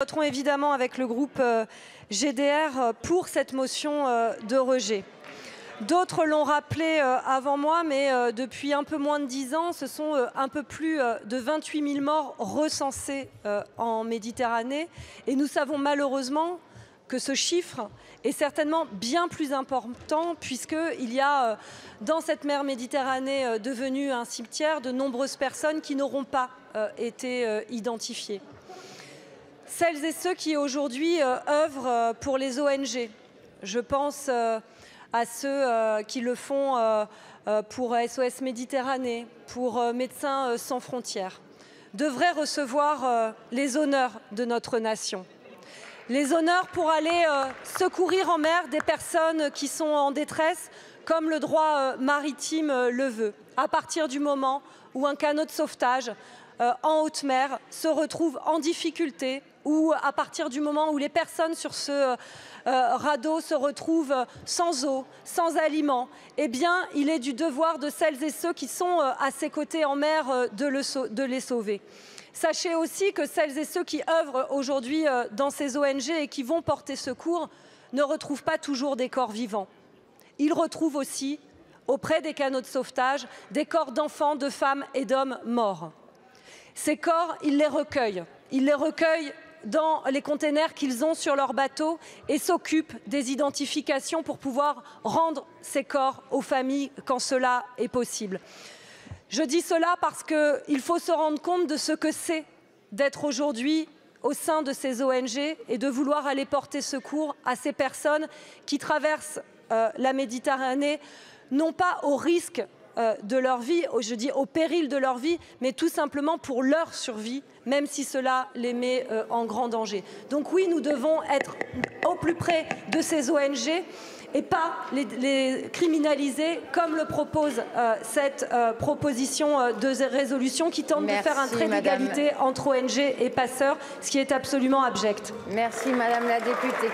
Voterons évidemment avec le groupe GDR pour cette motion de rejet. D'autres l'ont rappelé avant moi, mais depuis un peu moins de 10 ans, ce sont un peu plus de 28 000 morts recensés en Méditerranée. Et nous savons malheureusement que ce chiffre est certainement bien plus important, puisqu'il y a dans cette mer Méditerranée devenue un cimetière de nombreuses personnes qui n'auront pas été identifiées. Celles et ceux qui aujourd'hui œuvrent pour les ONG, je pense à ceux qui le font pour SOS Méditerranée, pour Médecins sans frontières, devraient recevoir les honneurs de notre nation. Les honneurs pour aller secourir en mer des personnes qui sont en détresse, comme le droit maritime le veut, à partir du moment où un canot de sauvetage en haute mer se retrouve en difficulté, ou à partir du moment où les personnes sur ce radeau se retrouvent sans eau, sans aliments, eh bien, il est du devoir de celles et ceux qui sont à ses côtés en mer de les sauver. Sachez aussi que celles et ceux qui œuvrent aujourd'hui dans ces ONG et qui vont porter secours ne retrouvent pas toujours des corps vivants. Ils retrouvent aussi, auprès des canots de sauvetage, des corps d'enfants, de femmes et d'hommes morts. Ces corps, ils les recueillent. Ils les recueillent dans les containers qu'ils ont sur leur bateau et s'occupent des identifications pour pouvoir rendre ces corps aux familles quand cela est possible. Je dis cela parce qu'il faut se rendre compte de ce que c'est d'être aujourd'hui au sein de ces ONG et de vouloir aller porter secours à ces personnes qui traversent la Méditerranée, non pas au risque de leur vie, je dis au péril de leur vie, mais tout simplement pour leur survie, même si cela les met en grand danger. Donc oui, nous devons être au plus près de ces ONG et pas les criminaliser comme le propose cette proposition de résolution qui tente de faire un trait d'égalité entre ONG et passeurs, ce qui est absolument abject. Merci Madame la députée.